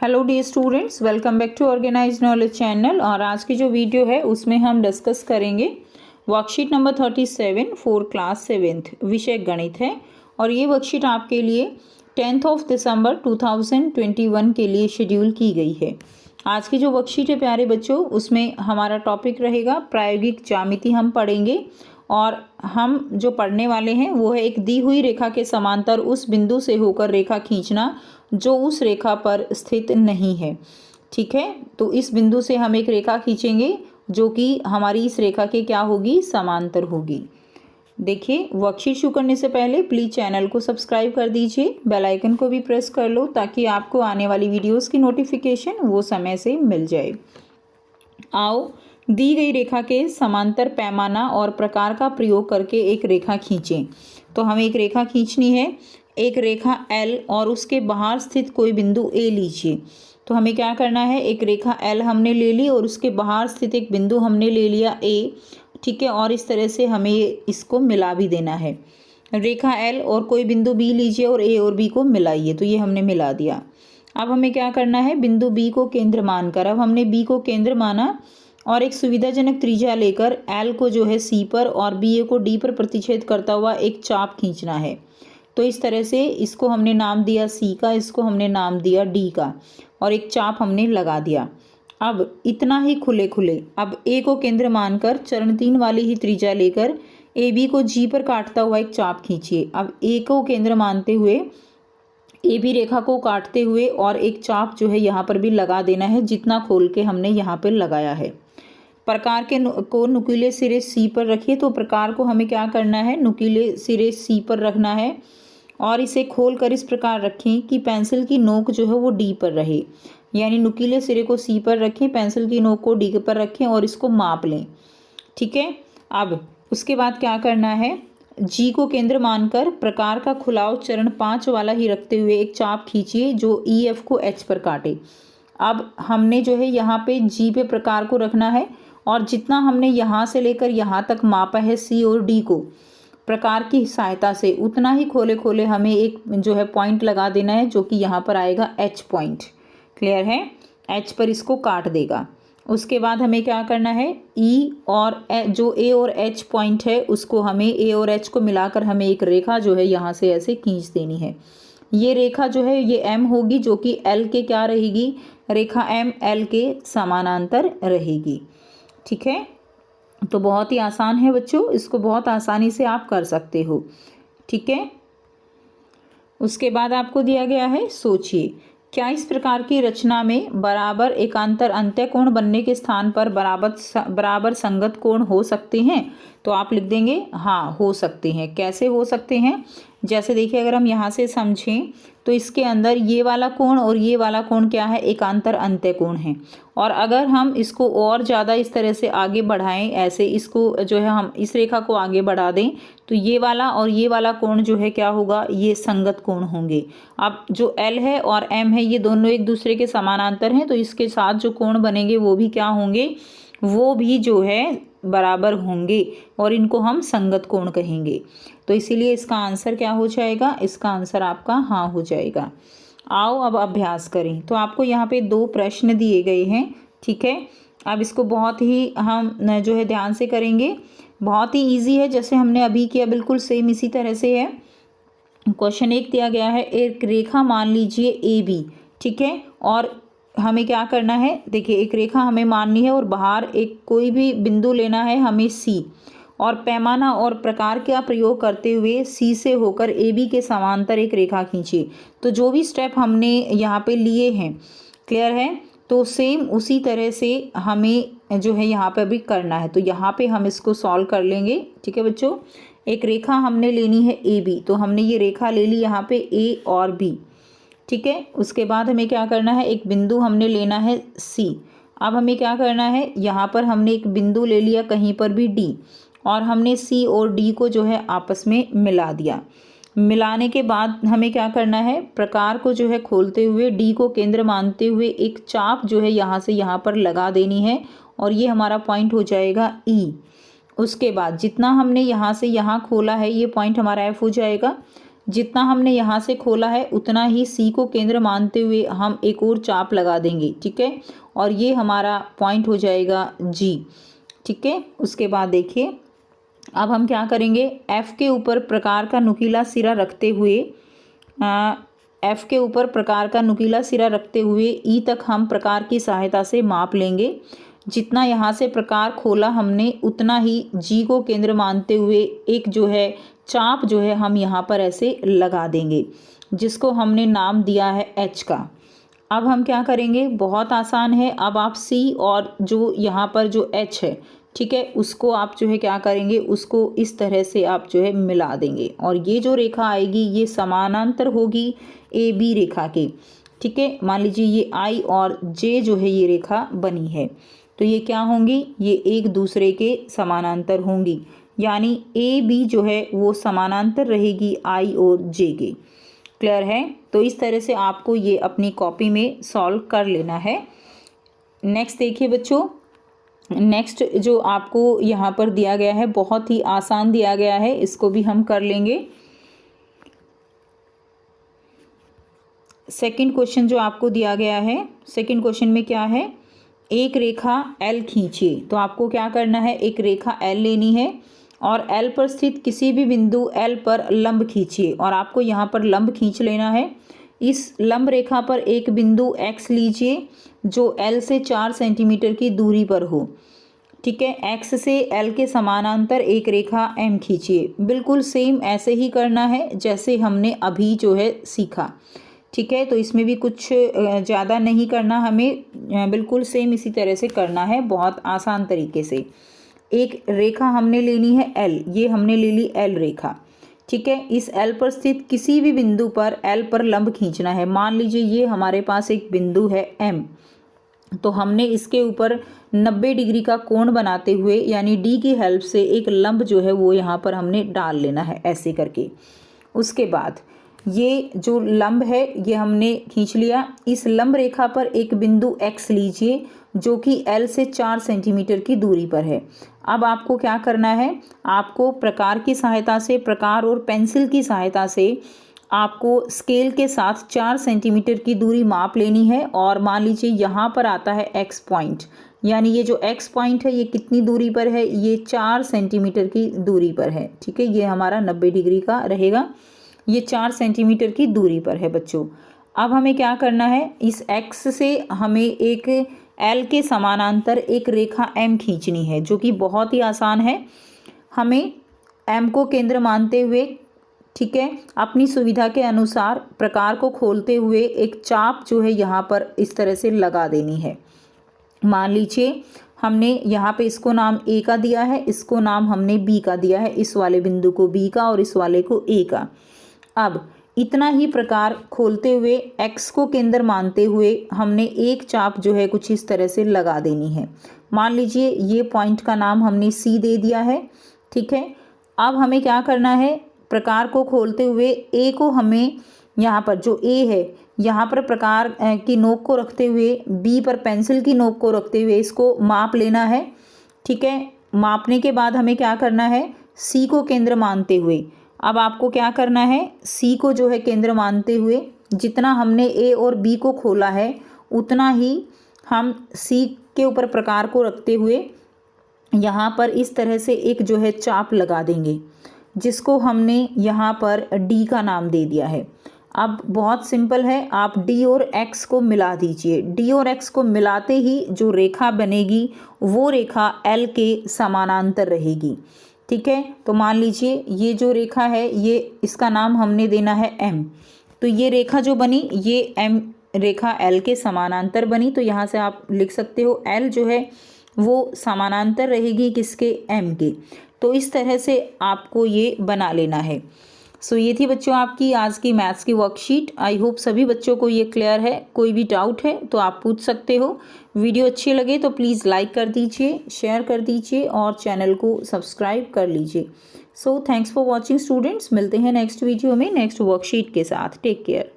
Hello dear students, welcome back to organised knowledge channel. और आज की जो वीडियो है उसमें हम डिस्कस करेंगे worksheet number 37 for class 7th, विषय गणित है। और ये वर्कशीट आपके लिए 10 दिसंबर 2021 के लिए शेड्यूल की गई है। आज की जो वर्कशीट है प्यारे बच्चों, उसमें हमारा टॉपिक रहेगा प्रायोगिक ज्यामिति। हम पढ़ेंगे और हम जो पढ़ने वाले हैं वो है एक दी हुई रेखा के समांतर उस बिंदु से होकर रेखा खींचना जो उस रेखा पर स्थित नहीं है। ठीक है, तो इस बिंदु से हम एक रेखा खींचेंगे जो कि हमारी इस रेखा के क्या होगी, समांतर होगी। देखिए, वर्कशीट शुरू करने से पहले प्लीज़ चैनल को सब्सक्राइब कर दीजिए, बेल आइकन को भी प्रेस कर लो ताकि आपको आने वाली वीडियोस की नोटिफिकेशन वो समय से मिल जाए। आओ दी गई रेखा के समांतर पैमाना और प्रकार का प्रयोग करके एक रेखा खींचें। तो हमें एक रेखा खींचनी है, एक रेखा L और उसके बाहर स्थित कोई बिंदु A लीजिए। तो हमें क्या करना है, एक रेखा L हमने ले ली और उसके बाहर स्थित एक बिंदु हमने ले लिया A। ठीक है, और इस तरह से हमें इसको मिला भी देना है। रेखा L और कोई बिंदु B लीजिए और A और B को मिलाइए। तो ये हमने मिला दिया। अब हमें क्या करना है, बिंदु B को केंद्र मानकर, अब हमने B को केंद्र माना और एक सुविधाजनक त्रिज्या लेकर L को जो है C पर और BA को D पर प्रतिच्छेद करता हुआ एक चाप खींचना है। तो इस तरह से इसको हमने नाम दिया C का, इसको हमने नाम दिया D का और एक चाप हमने लगा दिया। अब इतना ही खुले खुले, अब A को केंद्र मानकर चरण 3 वाली ही त्रिज्या लेकर AB को G पर काटता हुआ एक चाप खींचिए। अब A को केंद्र मानते हुए AB रेखा को काटते हुए और एक चाप जो है यहाँ पर भी लगा देना है, जितना खोल के हमने यहाँ पर लगाया है। प्रकार के को नुकीले सिरे C पर रखिए। तो प्रकार को हमें क्या करना है, नुकीले सिरे C पर रखना है और इसे खोल कर इस प्रकार रखें कि पेंसिल की नोक जो है वो D पर रहे। यानी नुकीले सिरे को C पर रखें, पेंसिल की नोक को D पर रखें और इसको माप लें। ठीक है, अब उसके बाद क्या करना है, G को केंद्र मानकर प्रकार का खुलाव चरण 5 वाला ही रखते हुए एक चाप खींचिए जो EF को H पर काटे। अब हमने जो है यहाँ पे G पे प्रकार को रखना है और जितना हमने यहाँ से लेकर यहाँ तक मापा है C और D को प्रकार की सहायता से, उतना ही खोले खोले हमें एक जो है पॉइंट लगा देना है जो कि यहाँ पर आएगा H पॉइंट। क्लियर है, H पर इसको काट देगा। उसके बाद हमें क्या करना है, E और जो A और H पॉइंट है उसको हमें A और H को मिलाकर हमें एक रेखा जो है यहाँ से ऐसे खींच देनी है। ये रेखा जो है ये M होगी जो कि L के क्या रहेगी, रेखा M L के समानांतर रहेगी। ठीक है, तो बहुत ही आसान है बच्चों, इसको बहुत आसानी से आप कर सकते हो। ठीक है, उसके बाद आपको दिया गया है, सोचिए क्या इस प्रकार की रचना में बराबर एकांतर अंत्य कोण बनने के स्थान पर बराबर संगत कोण हो सकते हैं। तो आप लिख देंगे हाँ हो सकते हैं। कैसे हो सकते हैं, जैसे देखिए अगर हम यहाँ से समझें तो इसके अंदर ये वाला कोण और ये वाला कोण क्या है, एकांतर अंत्य कोण है। और अगर हम इसको और ज़्यादा इस तरह से आगे बढ़ाएं, ऐसे इसको जो है हम इस रेखा को आगे बढ़ा दें तो ये वाला और ये वाला कोण जो है क्या होगा, ये संगत कोण होंगे। अब जो L है और M है ये दोनों एक दूसरे के समानांतर हैं, तो इसके साथ जो कोण बनेंगे वो भी क्या होंगे, वो भी जो है बराबर होंगे और इनको हम संगत कोण कहेंगे। तो इसीलिए इसका आंसर क्या हो जाएगा, इसका आंसर आपका हाँ हो जाएगा। आओ अब अभ्यास करें। तो आपको यहाँ पे 2 प्रश्न दिए गए हैं। ठीक है, अब इसको बहुत ही हम जो है ध्यान से करेंगे। बहुत ही इजी है, जैसे हमने अभी किया बिल्कुल सेम इसी तरह से है। क्वेश्चन 1 दिया गया है, एक रेखा मान लीजिए AB। ठीक है, और हमें क्या करना है, देखिए एक रेखा हमें माननी है और बाहर एक कोई भी बिंदु लेना है हमें C, और पैमाना और प्रकार का प्रयोग करते हुए C से होकर AB के समांतर एक रेखा खींचिए। तो जो भी स्टेप हमने यहाँ पे लिए हैं, क्लियर है, तो सेम उसी तरह से हमें जो है यहाँ पे भी करना है। तो यहाँ पे हम इसको सॉल्व कर लेंगे। ठीक है बच्चों, एक रेखा हमने लेनी है AB, तो हमने ये रेखा ले ली यहाँ पे A और B। ठीक है, उसके बाद हमें क्या करना है, एक बिंदु हमने लेना है C। अब हमें क्या करना है, यहाँ पर हमने एक बिंदु ले लिया कहीं पर भी D और हमने C और D को जो है आपस में मिला दिया। मिलाने के बाद हमें क्या करना है, प्रकार को जो है खोलते हुए D को केंद्र मानते हुए एक चाप जो है यहाँ से यहाँ पर लगा देनी है और ये हमारा पॉइंट हो जाएगा E। उसके बाद जितना हमने यहाँ से यहाँ खोला है ये पॉइंट हमारा F हो जाएगा। जितना हमने यहाँ से खोला है उतना ही सी को केंद्र मानते हुए हम एक और चाप लगा देंगे, ठीक है। और ये हमारा पॉइंट हो जाएगा जी, ठीक है। उसके बाद देखिए अब हम क्या करेंगे, एफ के ऊपर प्रकार का नुकीला सिरा रखते हुए एफ के ऊपर प्रकार का नुकीला सिरा रखते हुए ई तक हम प्रकार की सहायता से माप लेंगे। जितना यहाँ से प्रकार खोला हमने उतना ही जी को केंद्र मानते हुए एक जो है चाप जो है हम यहाँ पर ऐसे लगा देंगे, जिसको हमने नाम दिया है एच का। अब हम क्या करेंगे, बहुत आसान है। अब आप सी और जो यहाँ पर जो एच है, ठीक है, उसको आप जो है क्या करेंगे, उसको इस तरह से आप जो है मिला देंगे और ये जो रेखा आएगी ये समानांतर होगी ए बी रेखा के, ठीक है। मान लीजिए ये आई और जे जो है ये रेखा बनी है, तो ये क्या होंगी, ये एक दूसरे के समानांतर होंगी, यानी ए बी जो है वो समानांतर रहेगी आई और जे के। क्लियर है। तो इस तरह से आपको ये अपनी कॉपी में सॉल्व कर लेना है। नेक्स्ट देखिए बच्चों, नेक्स्ट जो आपको यहाँ पर दिया गया है बहुत ही आसान दिया गया है, इसको भी हम कर लेंगे। सेकंड क्वेश्चन जो आपको दिया गया है, सेकंड क्वेश्चन में क्या है, एक रेखा एल खींचिए। तो आपको क्या करना है, एक रेखा एल लेनी है और एल पर स्थित किसी भी बिंदु एल पर लंब खींचिए और आपको यहाँ पर लंब खींच लेना है। इस लंब रेखा पर एक बिंदु एक्स लीजिए जो एल से 4 सेंटीमीटर की दूरी पर हो, ठीक है। एक्स से एल के समानांतर एक रेखा एम खींचिए। बिल्कुल सेम ऐसे ही करना है जैसे हमने अभी जो है सीखा, ठीक है। तो इसमें भी कुछ ज़्यादा नहीं करना, हमें बिल्कुल सेम इसी तरह से करना है, बहुत आसान तरीके से। एक रेखा हमने लेनी है एल, ये हमने ले ली एल रेखा, ठीक है। इस एल पर स्थित किसी भी बिंदु पर एल पर लंब खींचना है। मान लीजिए ये हमारे पास एक बिंदु है एम, तो हमने इसके ऊपर 90 डिग्री का कोण बनाते हुए यानी डी की हेल्प से एक लंब जो है वो यहाँ पर हमने डाल लेना है ऐसे करके। उसके बाद ये जो लंब है ये हमने खींच लिया। इस लंब रेखा पर एक बिंदु एक्स लीजिए जो कि एल से 4 सेंटीमीटर की दूरी पर है। अब आपको क्या करना है, आपको प्रकार की सहायता से, प्रकार और पेंसिल की सहायता से आपको स्केल के साथ 4 सेंटीमीटर की दूरी माप लेनी है। और मान लीजिए यहाँ पर आता है एक्स पॉइंट, यानी ये जो एक्स पॉइंट है ये कितनी दूरी पर है, ये 4 सेंटीमीटर की दूरी पर है, ठीक है। ये हमारा 90 डिग्री का रहेगा, ये 4 सेंटीमीटर की दूरी पर है बच्चों। अब हमें क्या करना है, इस एक्स से हमें एक एल के समानांतर एक रेखा एम खींचनी है, जो कि बहुत ही आसान है। हमें एम को केंद्र मानते हुए, ठीक है, अपनी सुविधा के अनुसार प्रकार को खोलते हुए एक चाप जो है यहाँ पर इस तरह से लगा देनी है। मान लीजिए हमने यहाँ पे इसको नाम ए का दिया है, इसको नाम हमने बी का दिया है, इस वाले बिंदु को बी का और इस वाले को ए का। अब इतना ही प्रकार खोलते हुए एक्स को केंद्र मानते हुए हमने एक चाप जो है कुछ इस तरह से लगा देनी है। मान लीजिए ये पॉइंट का नाम हमने सी दे दिया है, ठीक है। अब हमें क्या करना है, प्रकार को खोलते हुए ए को हमें यहाँ पर जो ए है यहाँ पर प्रकार की नोक को रखते हुए, बी पर पेंसिल की नोक को रखते हुए इसको माप लेना है, ठीक है। मापने के बाद हमें क्या करना है, सी को केंद्र मानते हुए, अब आपको क्या करना है, सी को जो है केंद्र मानते हुए जितना हमने ए और बी को खोला है उतना ही हम सी के ऊपर प्रकार को रखते हुए यहाँ पर इस तरह से एक जो है चाप लगा देंगे, जिसको हमने यहाँ पर डी का नाम दे दिया है। अब बहुत सिंपल है, आप डी और एक्स को मिला दीजिए। डी और एक्स को मिलाते ही जो रेखा बनेगी वो रेखा एल के समानांतर रहेगी, ठीक है। तो मान लीजिए ये जो रेखा है ये इसका नाम हमने देना है एम। तो ये रेखा जो बनी ये एम रेखा एल के समानांतर बनी, तो यहाँ से आप लिख सकते हो एल जो है वो समानांतर रहेगी किसके, एम के। तो इस तरह से आपको ये बना लेना है। सो ये थी बच्चों आपकी आज की मैथ्स की वर्कशीट। आई होप सभी बच्चों को ये क्लियर है। कोई भी डाउट है तो आप पूछ सकते हो। वीडियो अच्छी लगे तो प्लीज़ लाइक कर दीजिए, शेयर कर दीजिए और चैनल को सब्सक्राइब कर लीजिए। So thanks for watching students. मिलते हैं नेक्स्ट वीडियो में नेक्स्ट वर्कशीट के साथ। Take care.